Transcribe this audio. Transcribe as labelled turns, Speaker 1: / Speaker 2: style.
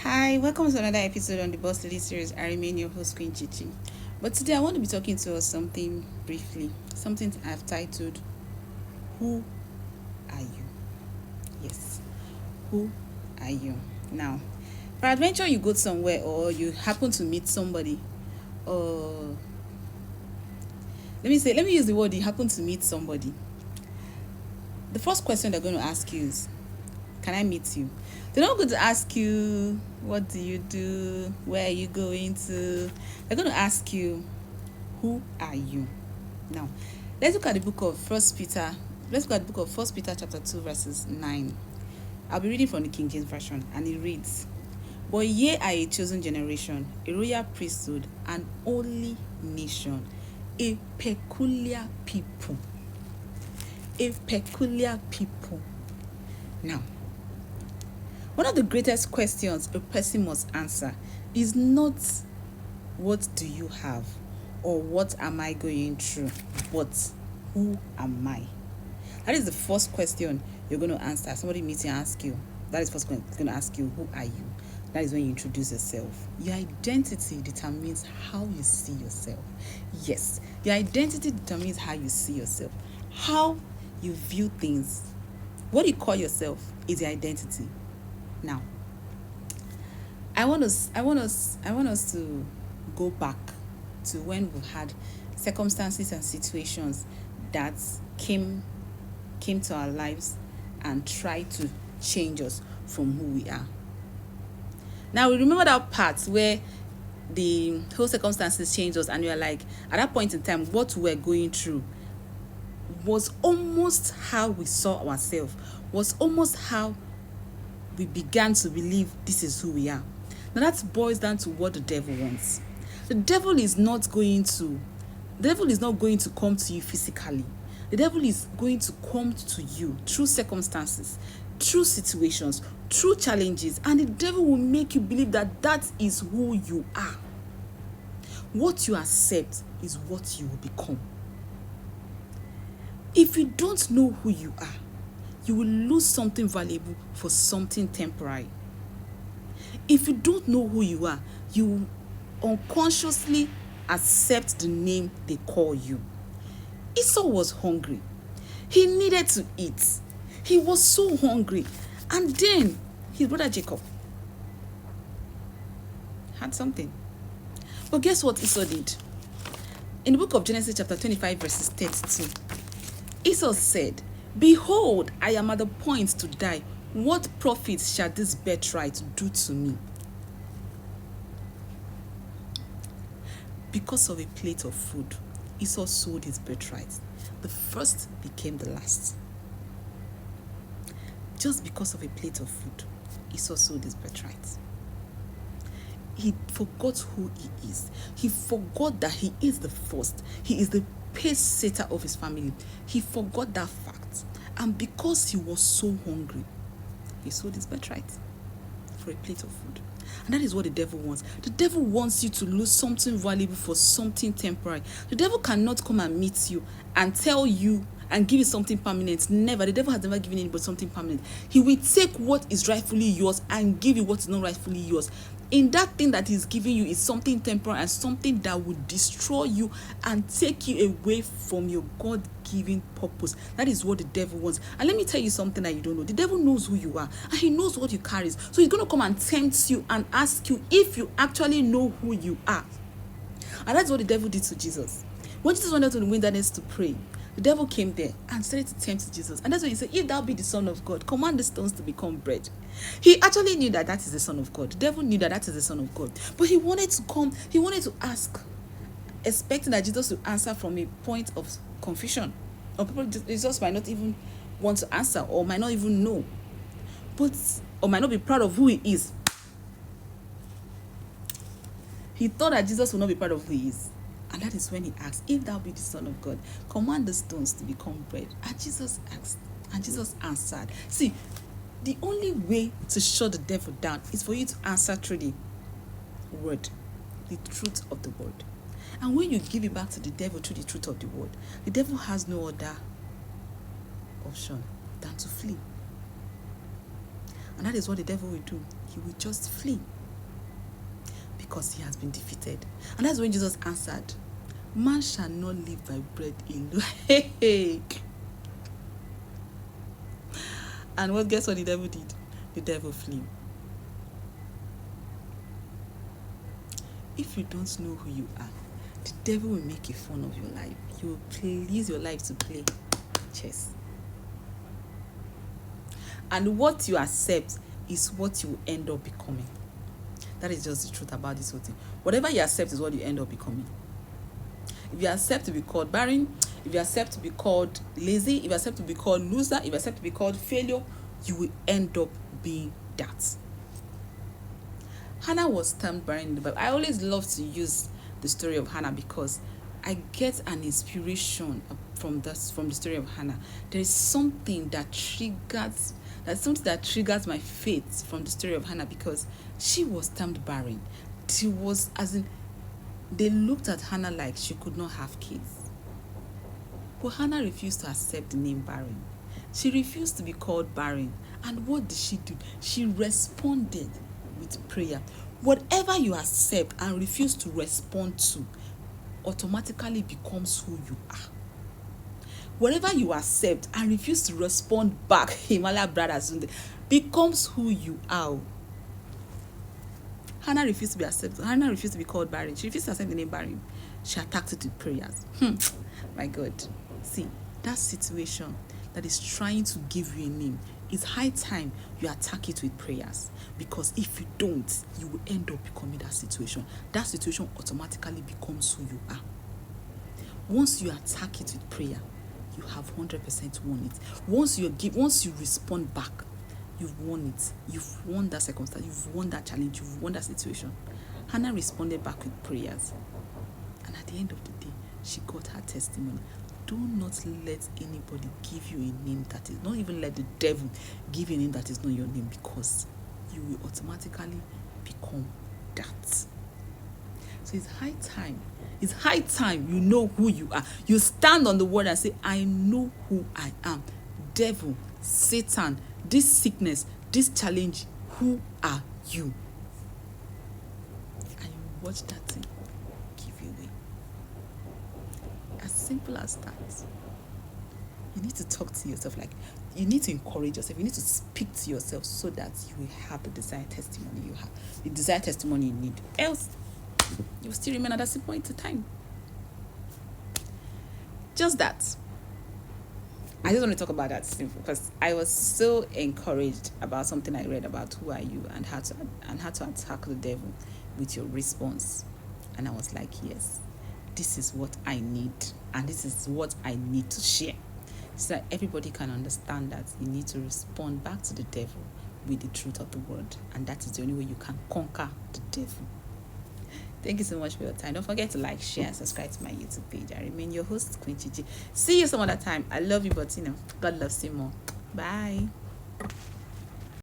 Speaker 1: Hi, welcome to another episode on the Boss Lady series. I remain your host, Queen Chichi. But today I want to be talking to us something briefly, something I've titled, Who Are You? Yes, who are you? Now, peradventure you go somewhere or you happen to meet somebody, or let me use the word you happen to meet somebody. The first question they're going to ask you is, can I meet you? They're not going to ask you, what do you do? Where are you going to? They're going to ask you, who are you? Now, let's look at the book of First Peter. Let's look at the book of First Peter chapter 2 verses 9. I'll be reading from the King James Version, and it reads, But ye are a chosen generation, a royal priesthood, an holy nation, a peculiar people. A peculiar people. Now, one of the greatest questions a person must answer is not what do you have or what am I going through, but who am I? That is the first question you're going to answer. Somebody meets you and asks you. That is first question. It's going to ask you, who are you? That is when you introduce yourself. Your identity determines how you see yourself. Yes, your identity determines how you see yourself, how you view things. What you call yourself is your identity. Now, I want us to go back to when we've had circumstances and situations that came to our lives and tried to change us from who we are. Now, we remember that part where the whole circumstances changed us, and we are like, at that point in time, what we were going through was almost how we saw ourselves, was almost how we began to believe this is who we are. Now that boils down to what the devil wants. The devil is not going to come to you physically. The devil is going to come to you through circumstances, through situations, through challenges, and the devil will make you believe that that is who you are. What you accept is what you will become. If you don't know who you are, you will lose something valuable for something temporary. If you don't know who you are, you will unconsciously accept the name they call you. Esau was hungry. He needed to eat. He was so hungry. And then his brother Jacob had something. But guess what Esau did? In the book of Genesis chapter 25 verses 32, Esau said, Behold, I am at the point to die. What profit shall this birthright do to me? Because of a plate of food, Esau sold his birthright. The first became the last. Just because of a plate of food, Esau sold his birthright. He forgot who he is. He forgot that he is the first. He is the pace setter of his family. He forgot that fact. And because he was so hungry, he sold his birthright for a plate of food. And that is what the devil wants. The devil wants you to lose something valuable for something temporary. The devil cannot come and meet you and tell you and give you something permanent. Never. The devil has never given anybody something permanent. He will take what is rightfully yours and give you what is not rightfully yours. In that thing that he's giving you is something temporary and something that will destroy you and take you away from your God-given purpose. That is what the devil wants. And let me tell you something that you don't know. The devil knows who you are and he knows what you carry. So he's going to come and tempt you and ask you if you actually know who you are. And that's what the devil did to Jesus. When Jesus went out to the wilderness to pray, the devil came there and started to tempt Jesus. And that's when he said, if thou be the Son of God, command the stones to become bread. He actually knew that that is the Son of God. The devil knew that that is the Son of God. But he wanted to come, he wanted to ask, expecting that Jesus would answer from a point of confusion. Or people, Jesus might not even want to answer or might not even know. Or might not be proud of who he is. He thought that Jesus would not be proud of who he is. And that is when he asked, if thou be the Son of God, command the stones to become bread. And Jesus asked, and Jesus answered. See, the only way to shut the devil down is for you to answer through the word, the truth of the word. And when you give it back to the devil through the truth of the word, the devil has no other option than to flee. And that is what the devil will do. He will just flee because he has been defeated. And that's when Jesus answered, man shall not live by bread alone. And guess what the devil did? The devil flew. If you don't know who you are, the devil will make a fun of your life. You will use your life to play chess. And what you accept is what you will end up becoming. That is just the truth about this whole thing. Whatever you accept is what you end up becoming. If you accept to be called barren, if you accept to be called lazy, if you accept to be called loser, if you accept to be called failure, you will end up being that. Hannah was termed barren in the Bible. I always love to use the story of Hannah because I get an inspiration from the story of Hannah. There is something that triggers my faith from the story of Hannah because she was termed barren. She was, as in, they looked at Hannah like she could not have kids. But Hannah refused to accept the name barren. She refused to be called barren. And what did she do? She responded with prayer. Whatever you accept and refuse to respond to automatically becomes who you are. Whatever you accept and refuse to respond back, Himalaya brothers, becomes who you are. Hannah refused to be accepted. Hannah refused to be called barren. She refused to accept the name barren. She attacked it with prayers. My God. See, that situation that is trying to give you a name, it's high time you attack it with prayers. Because if you don't, you will end up becoming that situation. That situation automatically becomes who you are. Once you attack it with prayer, you have 100% won it. Once you respond back, you've won it. You've won that circumstance. You've won that challenge. You've won that situation. Hannah responded back with prayers. And at the end of the day, she got her testimony. Do not let anybody give you a name that is, not even let the devil give you a name that is not your name, because you will automatically become that. So it's high time. It's high time you know who you are. You stand on the word and say, I know who I am. Devil, Satan, this sickness, this challenge, who are you? And you watch that thing give you away. As simple as that. You need to talk to yourself, like you need to encourage yourself. You need to speak to yourself so that you will have the desired testimony you have, the desired testimony you need. Else, you'll still remain at that same point in time. Just that. I just want to talk about that simple because I was so encouraged about something I read about who are you and how to attack the devil with your response. And I was like, yes, this is what I need, and this is what I need to share, so that everybody can understand that you need to respond back to the devil with the truth of the word, and that is the only way you can conquer the devil. Thank you so much for your time. Don't forget to like, share, and subscribe to my YouTube page. I remain your host, Queen Chichi. See you some other time. I love you, but God loves you more. Bye.